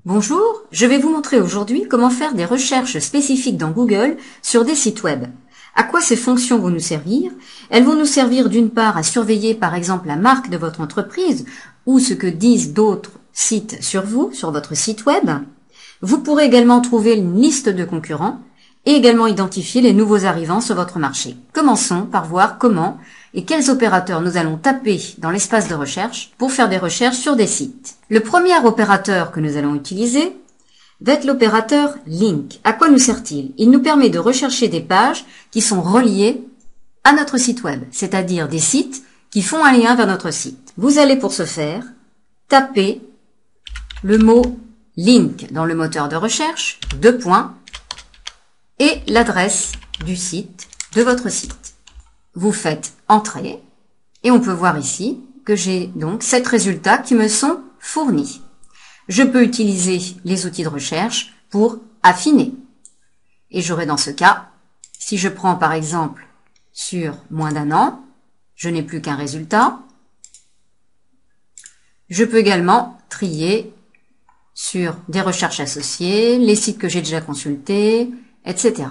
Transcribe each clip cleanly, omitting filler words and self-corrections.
Bonjour, je vais vous montrer aujourd'hui comment faire des recherches spécifiques dans Google sur des sites web. À quoi ces fonctions vont nous servir? Elles vont nous servir d'une part à surveiller par exemple la marque de votre entreprise ou ce que disent d'autres sites sur vous, sur votre site web. Vous pourrez également trouver une liste de concurrents et également identifier les nouveaux arrivants sur votre marché. Commençons par voir comment et quels opérateurs nous allons taper dans l'espace de recherche pour faire des recherches sur des sites. Le premier opérateur que nous allons utiliser va être l'opérateur link. À quoi nous sert-il? Il nous permet de rechercher des pages qui sont reliées à notre site web, c'est-à-dire des sites qui font un lien vers notre site. Vous allez pour ce faire taper le mot link dans le moteur de recherche, et l'adresse du site de votre site. Vous faites entrer et on peut voir ici que j'ai donc 7 résultats qui me sont fournis. Je peux utiliser les outils de recherche pour affiner. Et j'aurai dans ce cas, si je prends par exemple sur moins d'un an, je n'ai plus qu'un résultat. Je peux également trier sur des recherches associées, les sites que j'ai déjà consultés, etc.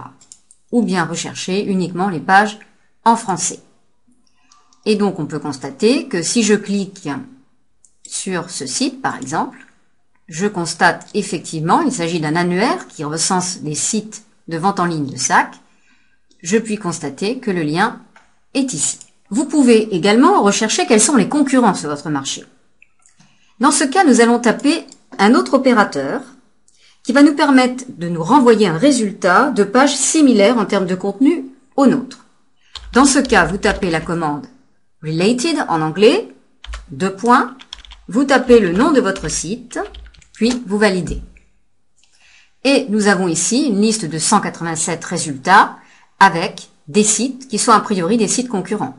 Ou bien rechercher uniquement les pages en français. Et donc on peut constater que si je clique sur ce site par exemple, je constate effectivement, il s'agit d'un annuaire qui recense les sites de vente en ligne de sacs. Je puis constater que le lien est ici. Vous pouvez également rechercher quels sont les concurrents sur votre marché. Dans ce cas, nous allons taper un autre opérateur qui va nous permettre de nous renvoyer un résultat de pages similaires en termes de contenu au nôtre. Dans ce cas, vous tapez la commande related en anglais, vous tapez le nom de votre site, puis vous validez. Et nous avons ici une liste de 187 résultats avec des sites qui sont a priori des sites concurrents.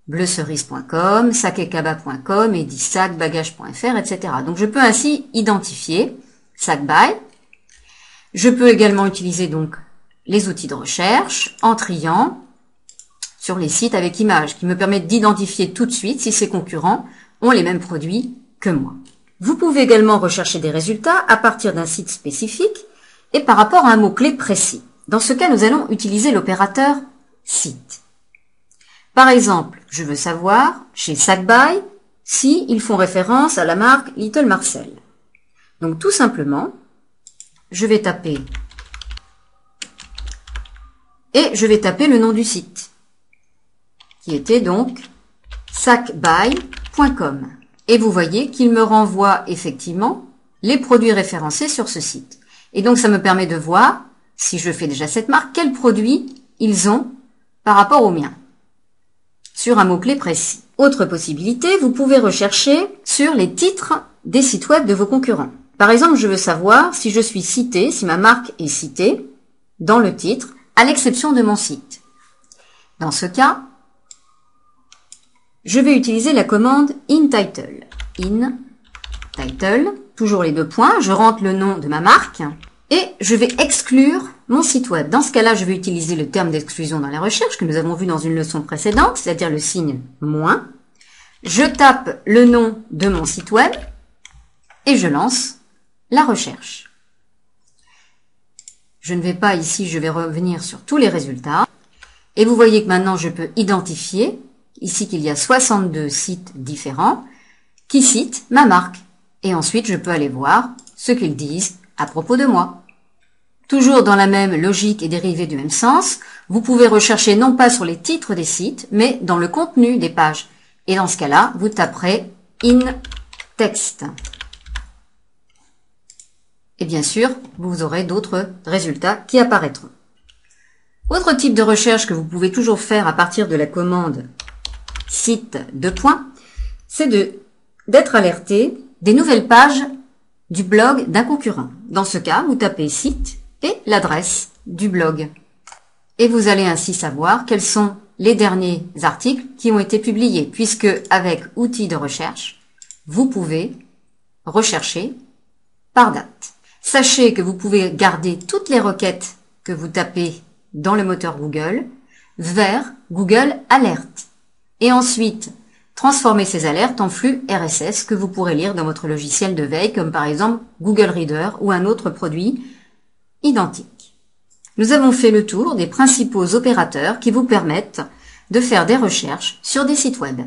bleucerise.com, sakekaba.com, edisac, bagage.fr, etc. Donc je peux ainsi identifier SacBuy. Je peux également utiliser donc les outils de recherche en triant sur les sites avec images qui me permettent d'identifier tout de suite si ces concurrents ont les mêmes produits que moi. Vous pouvez également rechercher des résultats à partir d'un site spécifique et par rapport à un mot-clé précis. Dans ce cas, nous allons utiliser l'opérateur site. Par exemple, je veux savoir chez SacBuy si ils font référence à la marque Little Marcel. Donc tout simplement, je vais taper et je vais taper le nom du site qui était donc sacbuy.com. Et vous voyez qu'il me renvoie effectivement les produits référencés sur ce site. Et donc ça me permet de voir, si je fais déjà cette marque, quels produits ils ont par rapport aux miens sur un mot-clé précis. Autre possibilité, vous pouvez rechercher sur les titres des sites web de vos concurrents. Par exemple, je veux savoir si je suis cité, si ma marque est citée dans le titre, à l'exception de mon site. Dans ce cas, je vais utiliser la commande inTitle. inTitle, toujours les 2 points, je rentre le nom de ma marque et je vais exclure mon site web. Dans ce cas-là, je vais utiliser le terme d'exclusion dans la recherche que nous avons vu dans une leçon précédente, c'est-à-dire le signe moins. Je tape le nom de mon site web et je lance la recherche. Je ne vais pas ici, je vais revenir sur tous les résultats. Et vous voyez que maintenant, je peux identifier ici qu'il y a 62 sites différents qui citent ma marque. Et ensuite, je peux aller voir ce qu'ils disent à propos de moi. Toujours dans la même logique et dérivée du même sens, vous pouvez rechercher non pas sur les titres des sites, mais dans le contenu des pages. Et dans ce cas-là, vous taperez in text. Et bien sûr, vous aurez d'autres résultats qui apparaîtront. Autre type de recherche que vous pouvez toujours faire à partir de la commande site c'est d'être alerté des nouvelles pages du blog d'un concurrent. Dans ce cas, vous tapez site et l'adresse du blog. Et vous allez ainsi savoir quels sont les derniers articles qui ont été publiés, puisque avec outils de recherche, vous pouvez rechercher par date. Sachez que vous pouvez garder toutes les requêtes que vous tapez dans le moteur Google vers Google Alert. Et ensuite, transformer ces alertes en flux RSS que vous pourrez lire dans votre logiciel de veille, comme par exemple Google Reader ou un autre produit identique. Nous avons fait le tour des principaux opérateurs qui vous permettent de faire des recherches sur des sites web.